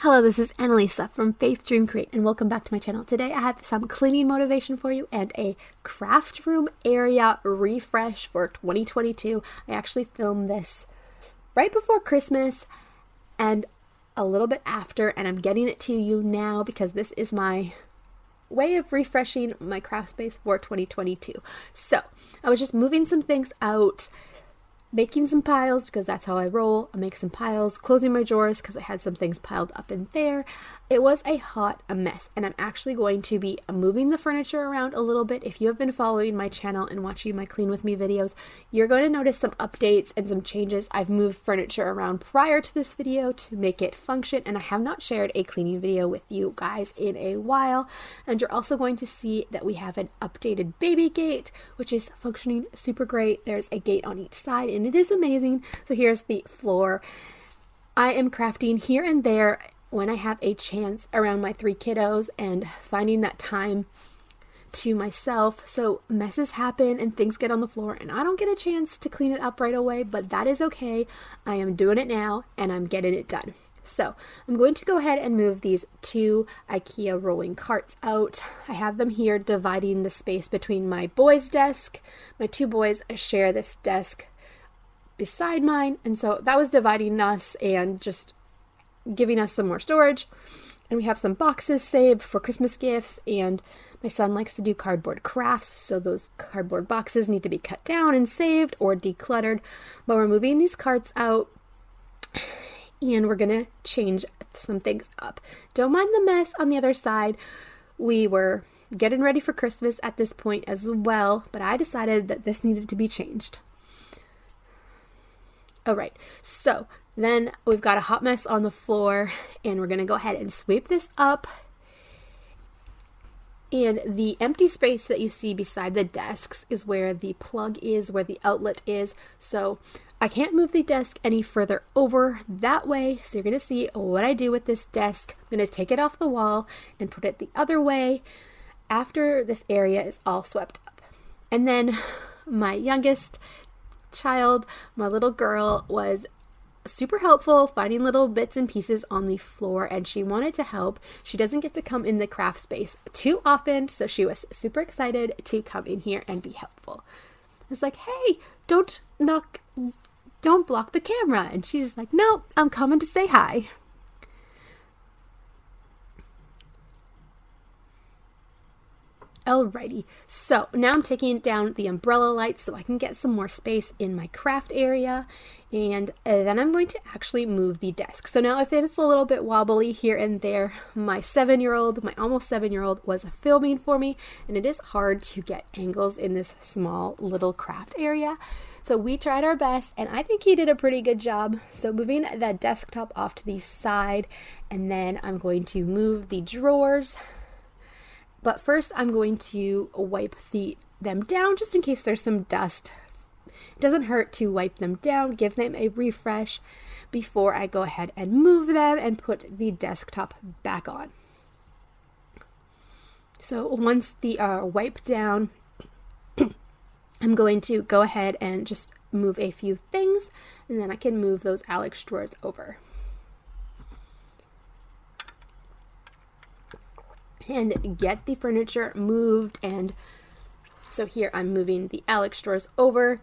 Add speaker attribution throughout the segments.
Speaker 1: Hello, this is Annalisa from Faith Dream Create, and welcome back to my channel. Today I have some cleaning motivation for you and a craft room area refresh for 2022. I actually filmed this right before Christmas and a little bit after, and I'm getting it to you now because this is my way of refreshing my craft space for 2022. So I was just moving some things out, making some piles because that's how I roll. I make some piles, closing my drawers because I had some things piled up in there. It was a hot mess, and I'm actually going to be moving the furniture around a little bit. If you have been following my channel and watching my Clean With Me videos, you're going to notice some updates and some changes. I've moved furniture around prior to this video to make it function, and I have not shared a cleaning video with you guys in a while. And you're also going to see that we have an updated baby gate, which is functioning super great. There's a gate on each side, and it is amazing. So here's the floor. I am crafting here and there when I have a chance around my 3 kiddos and finding that time to myself. So messes happen and things get on the floor and I don't get a chance to clean it up right away, but that is okay. I am doing it now and I'm getting it done. So I'm going to go ahead and move these 2 IKEA rolling carts out. I have them here dividing the space between my boys' desk. My 2 boys share this desk beside mine, and so that was dividing us and just giving us some more storage. And we have some boxes saved for Christmas gifts, and my son likes to do cardboard crafts, so those cardboard boxes need to be cut down and saved or decluttered. But we're moving these carts out and we're gonna change some things up. Don't mind the mess on the other side. We were getting ready for Christmas at this point as well, but I decided that this needed to be changed. All right, so then we've got a hot mess on the floor, and we're going to go ahead and sweep this up. And the empty space that you see beside the desks is where the plug is, where the outlet is. So I can't move the desk any further over that way. So you're going to see what I do with this desk. I'm going to take it off the wall and put it the other way after this area is all swept up. And then my youngest child, my little girl, was super helpful finding little bits and pieces on the floor, and she wanted to help. She doesn't get to come in the craft space too often, so she was super excited to come in here and be helpful. It's like, hey, don't block the camera. And she's just like, no, I'm coming to say hi. Alrighty, so now I'm taking down the umbrella lights so I can get some more space in my craft area, and then I'm going to actually move the desk. So now if it's a little bit wobbly here and there, my almost 7-year-old was filming for me, and it is hard to get angles in this small little craft area. So we tried our best, and I think he did a pretty good job. So moving that desktop off to the side, and then I'm going to move the drawers. But first, I'm going to wipe them down just in case there's some dust. It doesn't hurt to wipe them down, give them a refresh before I go ahead and move them and put the desktop back on. So once they are wiped down, I'm going to go ahead and just move a few things, and then I can move those Alex drawers over. And get the furniture moved. And so here I'm moving the Alex drawers over.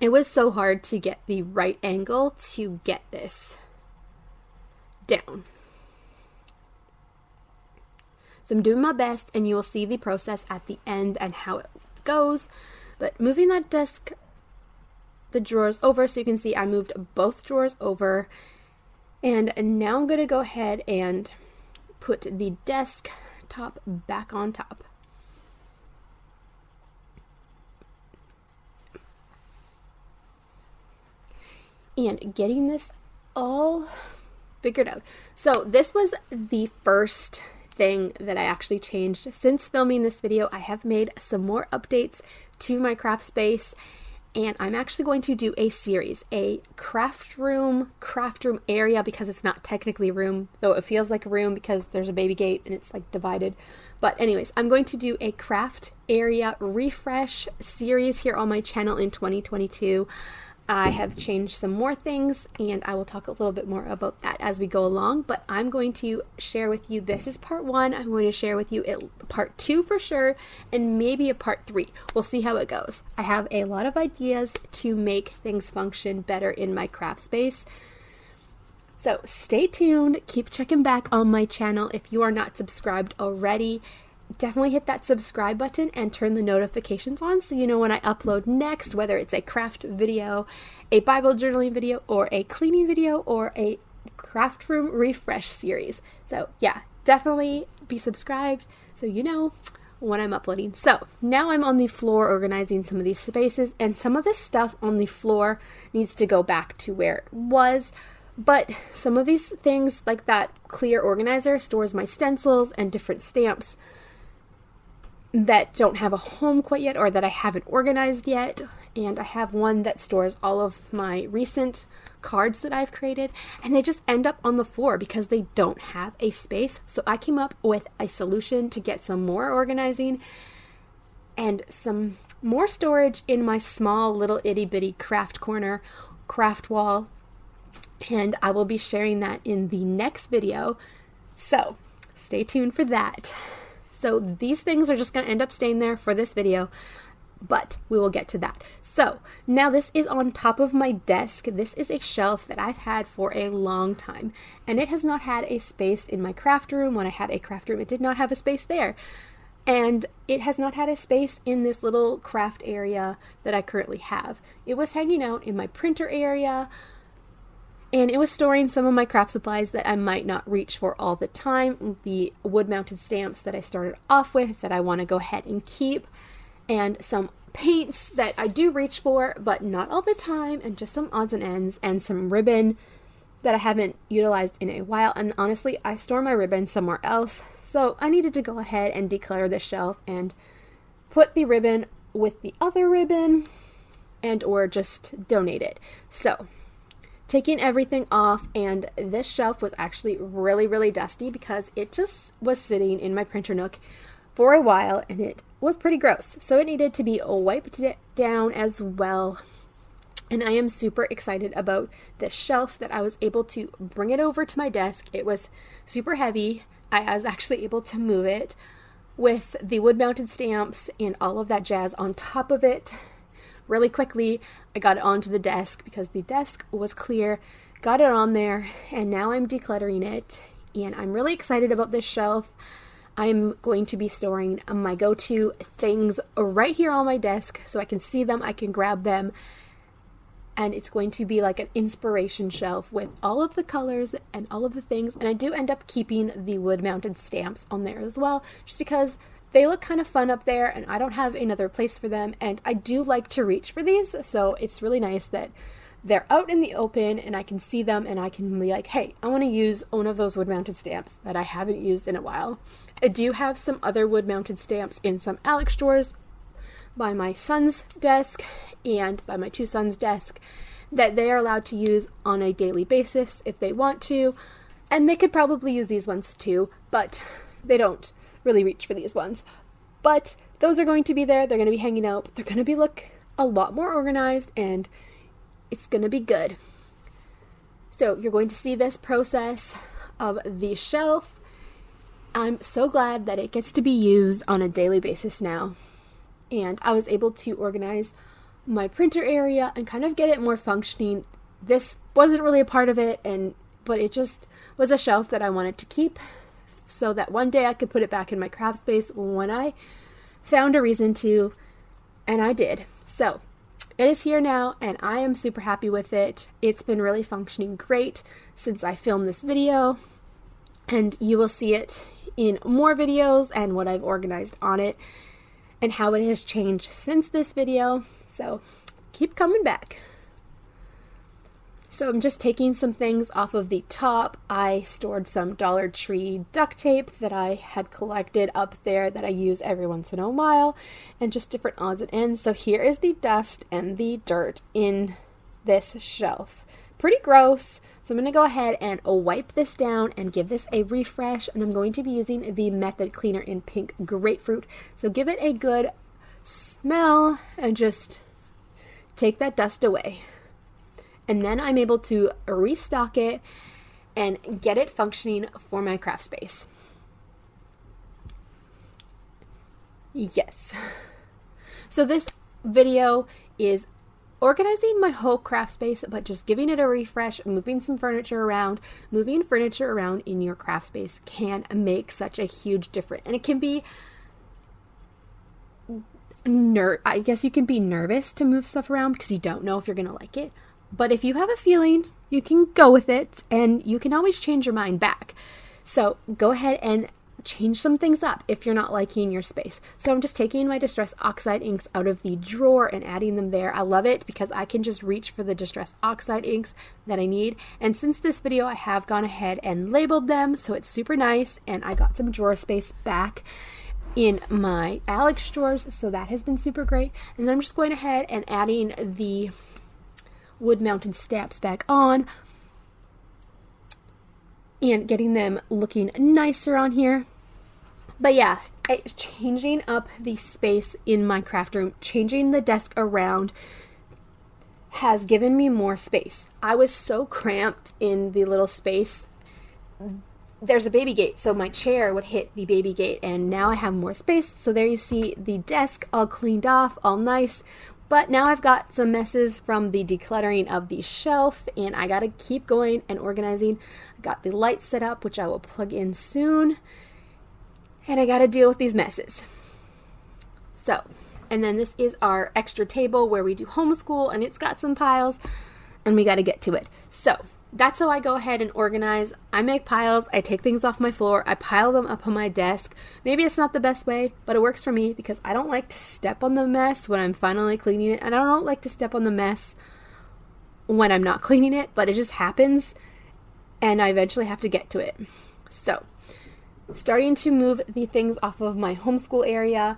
Speaker 1: It was so hard to get the right angle to get this down. So I'm doing my best, and you will see the process at the end and how it goes. But moving that the drawers over, so you can see I moved both drawers over. And now I'm going to go ahead and put the desk top back on top. And getting this all figured out. So this was the first thing that I actually changed. Since filming this video, I have made some more updates to my craft space, and I'm actually going to do a series, a craft room area, because it's not technically a room, though it feels like a room because there's a baby gate and it's like divided. But anyways, I'm going to do a craft area refresh series here on my channel in 2022. I have changed some more things, and I will talk a little bit more about that as we go along, but I'm going to share with you, this is part 1, I'm going to share with you part 2 for sure, and maybe a part 3. We'll see how it goes. I have a lot of ideas to make things function better in my craft space. So stay tuned, keep checking back on my channel. If you are not subscribed already, definitely hit that subscribe button and turn the notifications on so you know when I upload next, whether it's a craft video, a Bible journaling video, or a cleaning video, or a craft room refresh series. So yeah, definitely be subscribed so you know when I'm uploading. So now I'm on the floor organizing some of these spaces, and some of this stuff on the floor needs to go back to where it was. But some of these things, like that clear organizer, stores my stencils and different stamps that don't have a home quite yet, or that I haven't organized yet. And I have one that stores all of my recent cards that I've created, and they just end up on the floor because they don't have a space. So I came up with a solution to get some more organizing and some more storage in my small little itty bitty craft corner, craft wall. And I will be sharing that in the next video. So stay tuned for that. So these things are just going to end up staying there for this video, but we will get to that. So now this is on top of my desk. This is a shelf that I've had for a long time, and it has not had a space in my craft room. When I had a craft room, it did not have a space there. And it has not had a space in this little craft area that I currently have. It was hanging out in my printer area, and it was storing some of my craft supplies that I might not reach for all the time. The wood-mounted stamps that I started off with that I want to go ahead and keep. And some paints that I do reach for, but not all the time. And just some odds and ends. And some ribbon that I haven't utilized in a while. And honestly, I store my ribbon somewhere else. So I needed to go ahead and declutter the shelf and put the ribbon with the other ribbon, and or just donate it. So taking everything off, and this shelf was actually really dusty because it just was sitting in my printer nook for a while, and it was pretty gross. So it needed to be wiped down as well. And I am super excited about this shelf that I was able to bring it over to my desk. It was super heavy. I was actually able to move it with the wood-mounted stamps and all of that jazz on top of it. Really quickly, I got it onto the desk because the desk was clear, got it on there, and now I'm decluttering it. And I'm really excited about this shelf. I'm going to be storing my go-to things right here on my desk so I can see them, I can grab them, and it's going to be like an inspiration shelf with all of the colors and all of the things. And I do end up keeping the wood-mounted stamps on there as well, just because they look kind of fun up there, and I don't have another place for them, and I do like to reach for these, so it's really nice that they're out in the open and I can see them, and I can be like, hey, I want to use one of those wood-mounted stamps that I haven't used in a while. I do have some other wood-mounted stamps in some Alex drawers by my son's desk and by my 2 sons' desk that they are allowed to use on a daily basis if they want to, and they could probably use these ones too, but they don't really reach for these ones. But those are going to be there, they're going to be hanging out, but they're going to be look a lot more organized, and it's going to be good. So you're going to see this process of the shelf. I'm so glad that it gets to be used on a daily basis now, and I was able to organize my printer area and kind of get it more functioning. This wasn't really a part of it, but it just was a shelf that I wanted to keep so that one day I could put it back in my craft space when I found a reason to, and I did. So it is here now, and I am super happy with it. It's been really functioning great since I filmed this video, and you will see it in more videos and what I've organized on it and how it has changed since this video. So keep coming back. So I'm just taking some things off of the top. I stored some Dollar Tree duct tape that I had collected up there that I use every once in a while, and just different odds and ends. So here is the dust and the dirt in this shelf. Pretty gross. So I'm going to go ahead and wipe this down and give this a refresh, and I'm going to be using the Method Cleaner in Pink Grapefruit. So give it a good smell and just take that dust away. And then I'm able to restock it and get it functioning for my craft space. Yes. So this video is organizing my whole craft space, but just giving it a refresh, moving some furniture around. Moving furniture around in your craft space can make such a huge difference. And it can be I guess you can be nervous to move stuff around because you don't know if you're going to like it. But if you have a feeling, you can go with it, and you can always change your mind back. So go ahead and change some things up if you're not liking your space. So I'm just taking my Distress Oxide inks out of the drawer and adding them there. I love it because I can just reach for the Distress Oxide inks that I need. And since this video, I have gone ahead and labeled them, so it's super nice, and I got some drawer space back in my Alex drawers, so that has been super great. And then I'm just going ahead and adding the wood mounted stamps back on and getting them looking nicer on here. But yeah, changing up the space in my craft room, changing the desk around has given me more space. I was so cramped in the little space. There's a baby gate, so my chair would hit the baby gate, and now I have more space. So there you see the desk all cleaned off, all nice. But now I've got some messes from the decluttering of the shelf, and I gotta keep going and organizing. I got the light set up, which I will plug in soon, and I gotta deal with these messes. So, and then this is our extra table where we do homeschool, and it's got some piles, and we gotta get to it. So, that's how I go ahead and organize. I make piles, I take things off my floor, I pile them up on my desk. Maybe it's not the best way, but it works for me because I don't like to step on the mess when I'm finally cleaning it, and I don't like to step on the mess when I'm not cleaning it, but it just happens, and I eventually have to get to it. So, starting to move the things off of my homeschool area,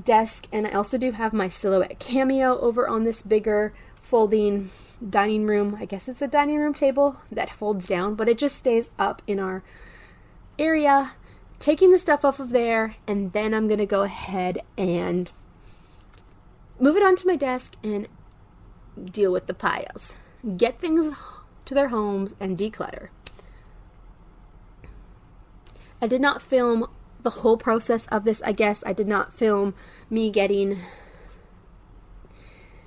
Speaker 1: desk, and I also do have my Silhouette Cameo over on this bigger folding dining room. I guess it's a dining room table that folds down, but it just stays up in our area. Taking the stuff off of there, and then I'm going to go ahead and move it onto my desk and deal with the piles. Get things to their homes and declutter. I did not film the whole process of this, I guess. I did not film me getting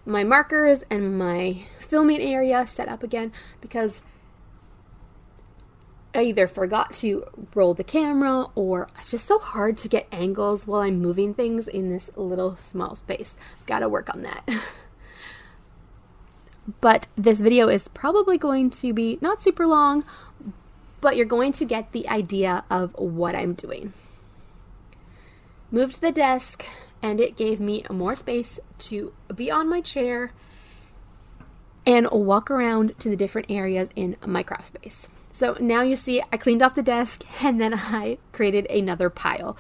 Speaker 1: my markers and my filming area set up again because I either forgot to roll the camera or it's just so hard to get angles while I'm moving things in this little small space. Gotta work on that. But this video is probably going to be not super long, but you're going to get the idea of what I'm doing. Moved the desk, and it gave me more space to be on my chair and walk around to the different areas in my craft space. So now you see I cleaned off the desk, and then I created another pile.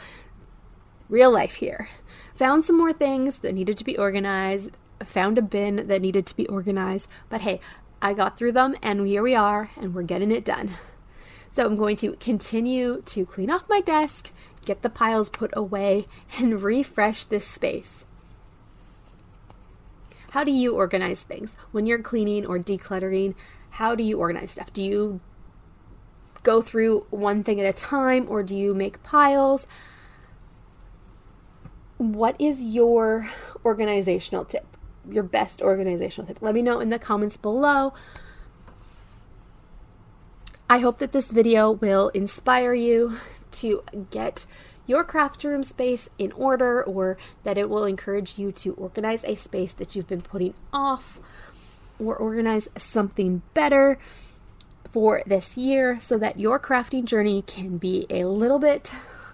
Speaker 1: Real life here. Found some more things that needed to be organized, found a bin that needed to be organized, but hey, I got through them, and here we are, and we're getting it done. So I'm going to continue to clean off my desk, get the piles put away, and refresh this space. How do you organize things? When you're cleaning or decluttering, how do you organize stuff? Do you go through one thing at a time, or do you make piles? What is your organizational tip? Your best organizational tip? Let me know in the comments below. I hope that this video will inspire you to get your craft room space in order, or that it will encourage you to organize a space that you've been putting off, or organize something better for this year so that your crafting journey can be a little bit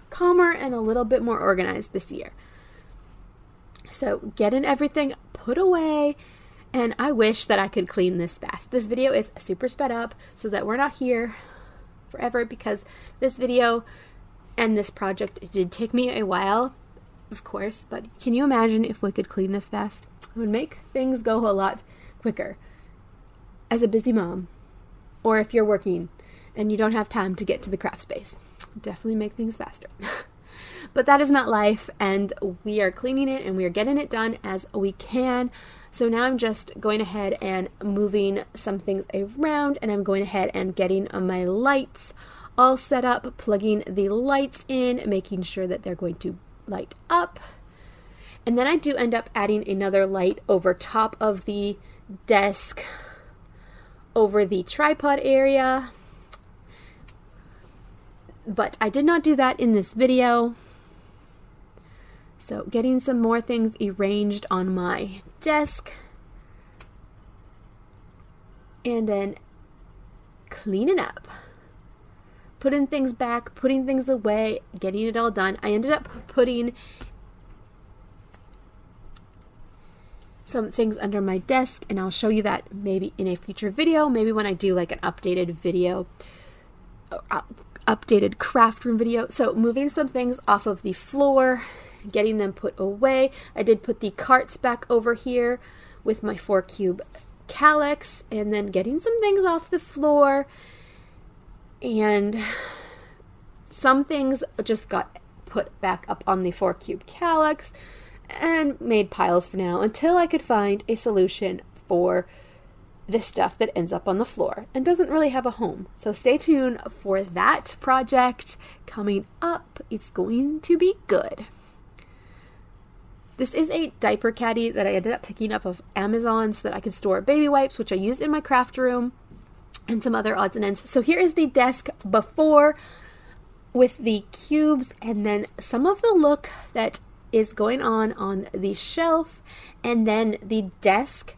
Speaker 1: calmer and a little bit more organized this year. So getting everything put away. And I wish that I could clean this fast. This video is super sped up so that we're not here forever, because this video and this project did take me a while, of course, but can you imagine if we could clean this fast? It would make things go a lot quicker. As a busy mom, or if you're working and you don't have time to get to the craft space, definitely make things faster. But that is not life, and we are cleaning it and we are getting it done as we can. So now I'm just going ahead and moving some things around, and I'm going ahead and getting my lights all set up, plugging the lights in, making sure that they're going to light up. And then I do end up adding another light over top of the desk, over the tripod area. But I did not do that in this video. So getting some more things arranged on my desk. And then cleaning up. Putting things back, putting things away, getting it all done. I ended up putting some things under my desk, and I'll show you that maybe in a future video, maybe when I do like an updated video, updated craft room video. So moving some things off of the floor, getting them put away. I did put the carts back over here with my 4-cube calyx, and then getting some things off the floor. And some things just got put back up on the 4-cube calyx and made piles for now until I could find a solution for the stuff that ends up on the floor and doesn't really have a home. So stay tuned for that project coming up. It's going to be good. This is a diaper caddy that I ended up picking up of Amazon so that I could store baby wipes, which I used in my craft room, and some other odds and ends. So here is the desk before with the cubes, and then some of the look that is going on the shelf, and then the desk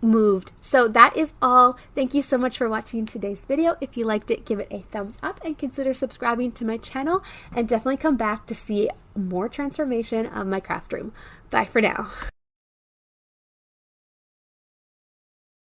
Speaker 1: moved. So that is all. Thank you so much for watching today's video. If you liked it, give it a thumbs up and consider subscribing to my channel, and definitely come back to see more transformation of my craft room. Bye for now.